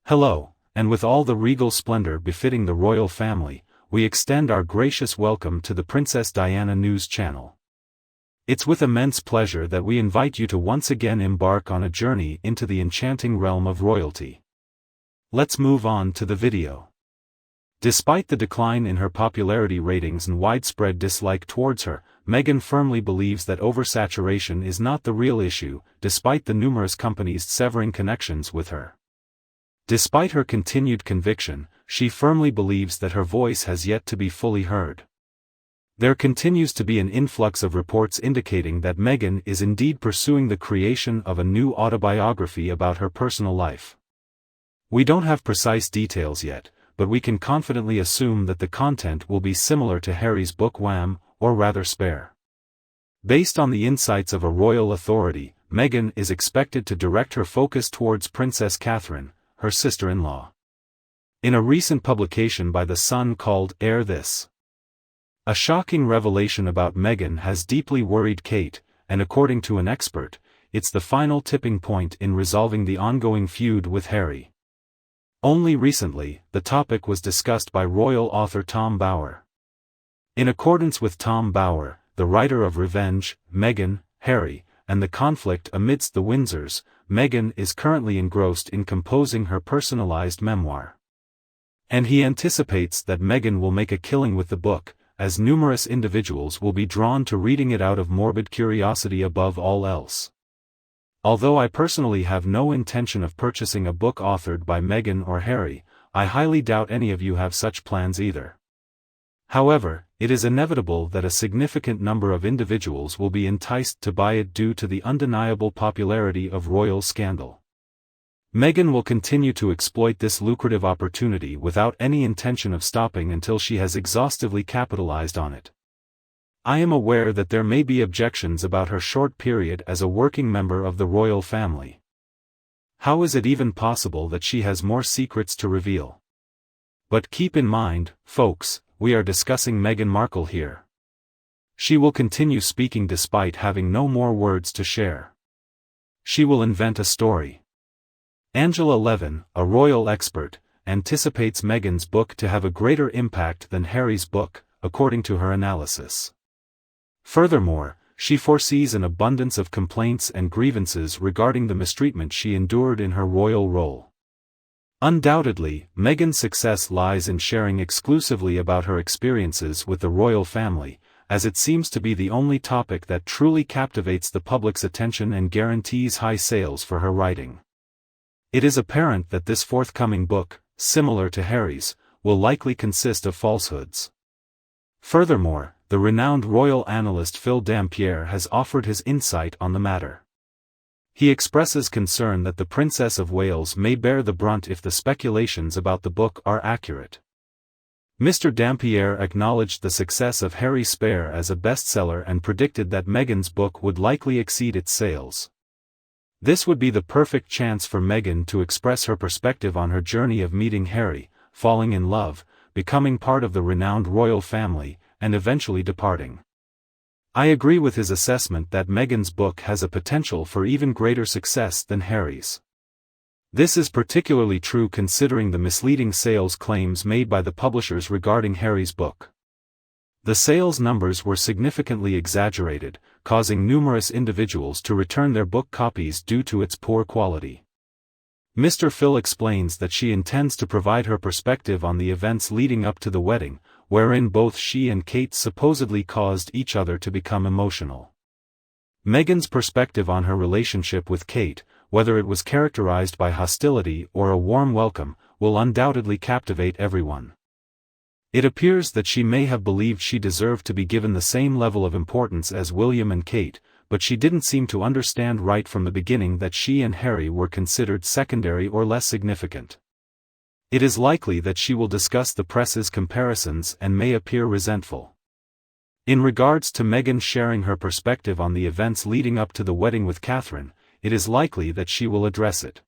Hello, and with all the regal splendor befitting the royal family, we extend our gracious welcome to the Princess Diana News Channel. It's with immense pleasure that we invite you to once again embark on a journey into the enchanting realm of royalty. Let's move on to the video. Despite the decline in her popularity ratings and widespread dislike towards her, Meghan firmly believes that oversaturation is not the real issue, despite the numerous companies severing connections with her. Despite her continued conviction, she firmly believes that her voice has yet to be fully heard. There continues to be an influx of reports indicating that Meghan is indeed pursuing the creation of a new autobiography about her personal life. We don't have precise details yet, but we can confidently assume that the content will be similar to Harry's book Wham, or rather Spare. Based on the insights of a royal authority, Meghan is expected to direct her focus towards Princess Catherine, her sister-in-law. In a recent publication by The Sun called Air This, a shocking revelation about Meghan has deeply worried Kate, and according to an expert, it's the final tipping point in resolving the ongoing feud with Harry. Only recently, the topic was discussed by royal author Tom Bower. In accordance with Tom Bower, the writer of Revenge, Meghan, Harry, and the Conflict Amidst the Windsors, Meghan is currently engrossed in composing her personalized memoir. And he anticipates that Meghan will make a killing with the book, as numerous individuals will be drawn to reading it out of morbid curiosity above all else. Although I personally have no intention of purchasing a book authored by Meghan or Harry, I highly doubt any of you have such plans either. However, it is inevitable that a significant number of individuals will be enticed to buy it due to the undeniable popularity of royal scandal. Meghan will continue to exploit this lucrative opportunity without any intention of stopping until she has exhaustively capitalized on it. I am aware that there may be objections about her short period as a working member of the royal family. How is it even possible that she has more secrets to reveal? But keep in mind, folks, we are discussing Meghan Markle here. She will continue speaking despite having no more words to share. She will invent a story. Angela Levin, a royal expert, anticipates Meghan's book to have a greater impact than Harry's book, according to her analysis. Furthermore, she foresees an abundance of complaints and grievances regarding the mistreatment she endured in her royal role. Undoubtedly, Meghan's success lies in sharing exclusively about her experiences with the royal family, as it seems to be the only topic that truly captivates the public's attention and guarantees high sales for her writing. It is apparent that this forthcoming book, similar to Harry's, will likely consist of falsehoods. Furthermore, the renowned royal analyst Phil Dampier has offered his insight on the matter. He expresses concern that the Princess of Wales may bear the brunt if the speculations about the book are accurate. Mr. Dampier acknowledged the success of Harry Spare as a bestseller and predicted that Meghan's book would likely exceed its sales. This would be the perfect chance for Meghan to express her perspective on her journey of meeting Harry, falling in love, becoming part of the renowned royal family, and eventually departing. I agree with his assessment that Meghan's book has a potential for even greater success than Harry's. This is particularly true considering the misleading sales claims made by the publishers regarding Harry's book. The sales numbers were significantly exaggerated, causing numerous individuals to return their book copies due to its poor quality. Mr. Phil explains that she intends to provide her perspective on the events leading up to the wedding, wherein both she and Kate supposedly caused each other to become emotional. Meghan's perspective on her relationship with Kate, whether it was characterized by hostility or a warm welcome, will undoubtedly captivate everyone. It appears that she may have believed she deserved to be given the same level of importance as William and Kate, but she didn't seem to understand right from the beginning that she and Harry were considered secondary or less significant. It is likely that she will discuss the press's comparisons and may appear resentful. In regards to Meghan sharing her perspective on the events leading up to the wedding with Catherine, it is likely that she will address it.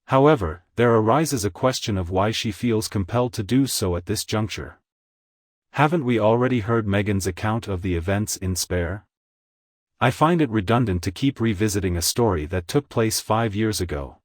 However, there arises a question of why she feels compelled to do so at this juncture. Haven't we already heard Meghan's account of the events in Spare? I find it redundant to keep revisiting a story that took place 5 years ago.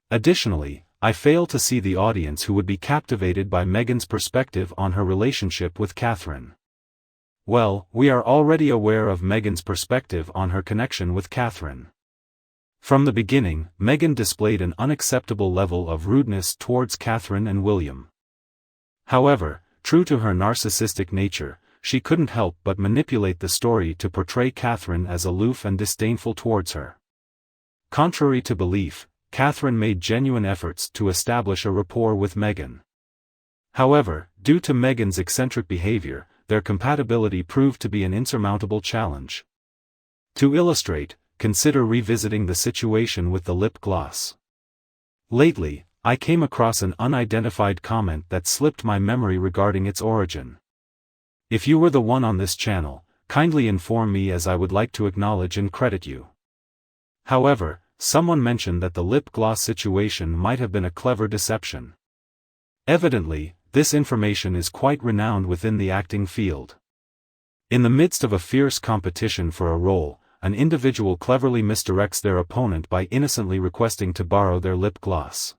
Additionally, I fail to see the audience who would be captivated by Meghan's perspective on her relationship with Catherine. Well, we are already aware of Meghan's perspective on her connection with Catherine. From the beginning, Meghan displayed an unacceptable level of rudeness towards Catherine and William. However, true to her narcissistic nature, she couldn't help but manipulate the story to portray Catherine as aloof and disdainful towards her. Contrary to belief, Catherine made genuine efforts to establish a rapport with Meghan. However, due to Meghan's eccentric behavior, their compatibility proved to be an insurmountable challenge. To illustrate, consider revisiting the situation with the lip gloss. Lately, I came across an unidentified comment that slipped my memory regarding its origin. If you were the one on this channel, kindly inform me, as I would like to acknowledge and credit you. However, someone mentioned that the lip gloss situation might have been a clever deception. Evidently, this information is quite renowned within the acting field. In the midst of a fierce competition for a role, an individual cleverly misdirects their opponent by innocently requesting to borrow their lip gloss.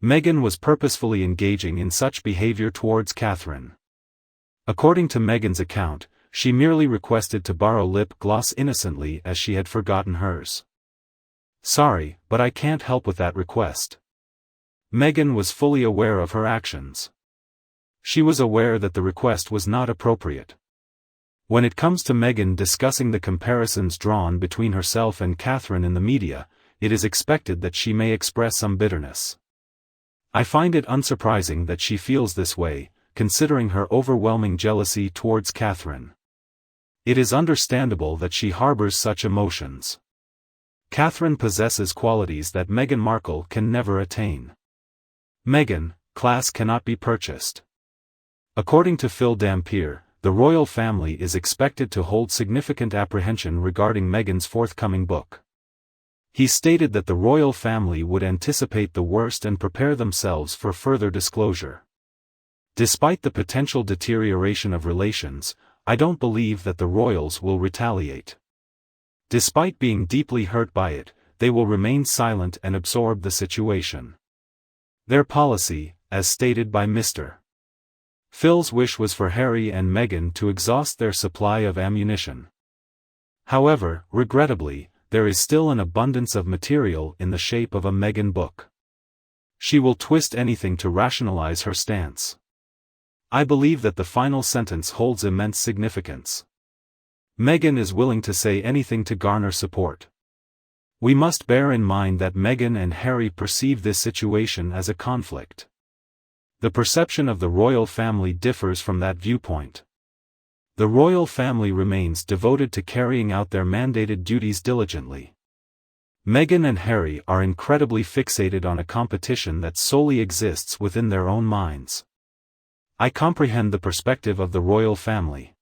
Meghan was purposefully engaging in such behavior towards Catherine. According to Meghan's account, she merely requested to borrow lip gloss innocently as she had forgotten hers. Sorry, but I can't help with that request. Meghan was fully aware of her actions. She was aware that the request was not appropriate. When it comes to Meghan discussing the comparisons drawn between herself and Catherine in the media, it is expected that she may express some bitterness. I find it unsurprising that she feels this way, considering her overwhelming jealousy towards Catherine. It is understandable that she harbors such emotions. Catherine possesses qualities that Meghan Markle can never attain. Meghan, class cannot be purchased. According to Phil Dampier, the royal family is expected to hold significant apprehension regarding Meghan's forthcoming book. He stated that the royal family would anticipate the worst and prepare themselves for further disclosure. Despite the potential deterioration of relations, I don't believe that the royals will retaliate. Despite being deeply hurt by it, they will remain silent and absorb the situation. Their policy, as stated by Mr. Phil's wish, was for Harry and Meghan to exhaust their supply of ammunition. However, regrettably, there is still an abundance of material in the shape of a Meghan book. She will twist anything to rationalize her stance. I believe that the final sentence holds immense significance. Meghan is willing to say anything to garner support. We must bear in mind that Meghan and Harry perceive this situation as a conflict. The perception of the royal family differs from that viewpoint. The royal family remains devoted to carrying out their mandated duties diligently. Meghan and Harry are incredibly fixated on a competition that solely exists within their own minds. I comprehend the perspective of the royal family.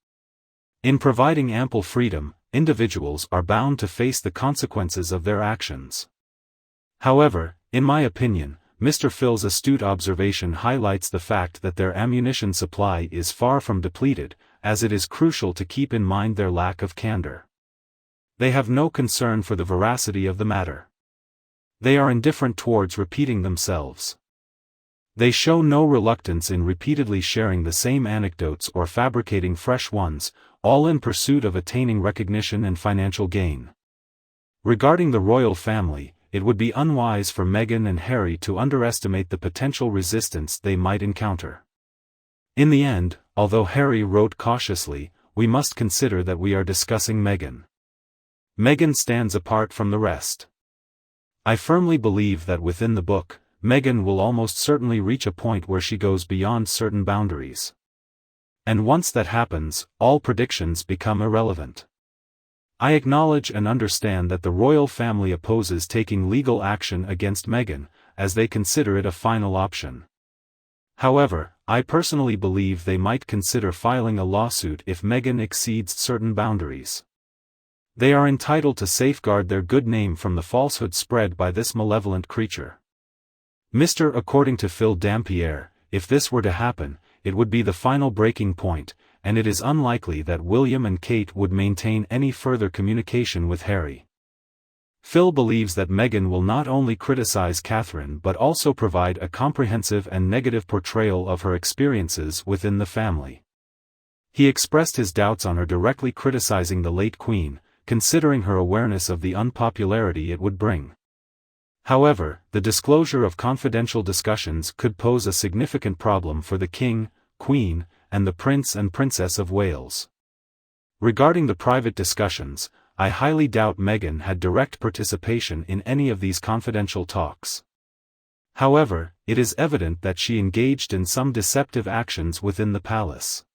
In providing ample freedom, individuals are bound to face the consequences of their actions. However, in my opinion, Mr. Phil's astute observation highlights the fact that their ammunition supply is far from depleted, as it is crucial to keep in mind their lack of candor. They have no concern for the veracity of the matter. They are indifferent towards repeating themselves. They show no reluctance in repeatedly sharing the same anecdotes or fabricating fresh ones, all in pursuit of attaining recognition and financial gain. Regarding the royal family, it would be unwise for Meghan and Harry to underestimate the potential resistance they might encounter. In the end, although Harry wrote cautiously, we must consider that we are discussing Meghan. Meghan stands apart from the rest. I firmly believe that within the book, Meghan will almost certainly reach a point where she goes beyond certain boundaries. And once that happens, all predictions become irrelevant. I acknowledge and understand that the royal family opposes taking legal action against Meghan, as they consider it a final option. However, I personally believe they might consider filing a lawsuit if Meghan exceeds certain boundaries. They are entitled to safeguard their good name from the falsehood spread by this malevolent creature. According to Phil Dampier, if this were to happen, it would be the final breaking point, and it is unlikely that William and Kate would maintain any further communication with Harry. Phil believes that Meghan will not only criticize Catherine but also provide a comprehensive and negative portrayal of her experiences within the family. He expressed his doubts on her directly criticizing the late Queen, considering her awareness of the unpopularity it would bring. However, the disclosure of confidential discussions could pose a significant problem for the King, Queen, and the Prince and Princess of Wales. Regarding the private discussions, I highly doubt Meghan had direct participation in any of these confidential talks. However, it is evident that she engaged in some deceptive actions within the palace.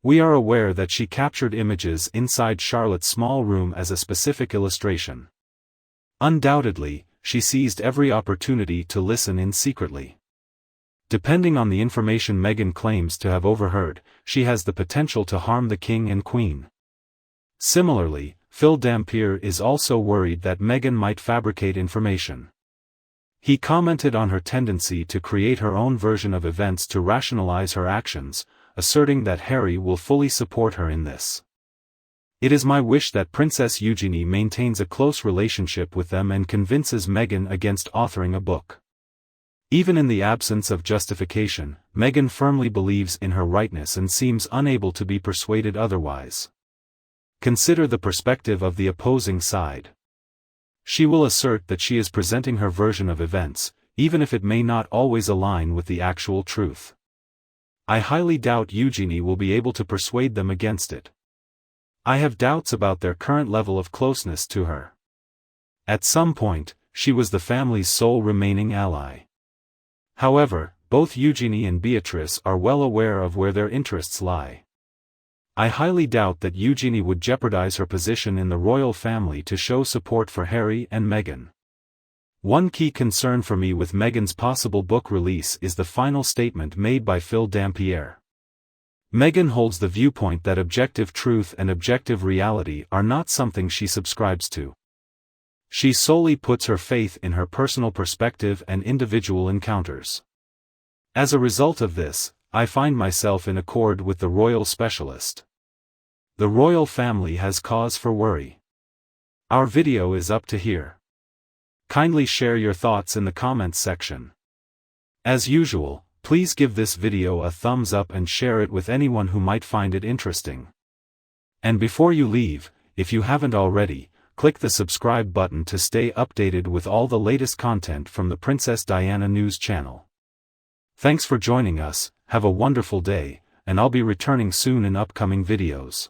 We are aware that she captured images inside Charlotte's small room as a specific illustration. Undoubtedly, she seized every opportunity to listen in secretly. Depending on the information Meghan claims to have overheard, she has the potential to harm the King and Queen. Similarly, Phil Dampier is also worried that Meghan might fabricate information. He commented on her tendency to create her own version of events to rationalize her actions, asserting that Harry will fully support her in this. It is my wish that Princess Eugenie maintains a close relationship with them and convinces Meghan against authoring a book. Even in the absence of justification, Meghan firmly believes in her rightness and seems unable to be persuaded otherwise. Consider the perspective of the opposing side. She will assert that she is presenting her version of events, even if it may not always align with the actual truth. I highly doubt Eugenie will be able to persuade them against it. I have doubts about their current level of closeness to her. At some point, she was the family's sole remaining ally. However, both Eugenie and Beatrice are well aware of where their interests lie. I highly doubt that Eugenie would jeopardize her position in the royal family to show support for Harry and Meghan. One key concern for me with Meghan's possible book release is the final statement made by Phil Dampier. Meghan holds the viewpoint that objective truth and objective reality are not something she subscribes to. She solely puts her faith in her personal perspective and individual encounters. As a result of this, I find myself in accord with the royal specialist. The royal family has cause for worry. Our video is up to here. Kindly share your thoughts in the comments section. As usual, please give this video a thumbs up and share it with anyone who might find it interesting. And before you leave, if you haven't already, click the subscribe button to stay updated with all the latest content from the Princess Diana News channel. Thanks for joining us, have a wonderful day, and I'll be returning soon in upcoming videos.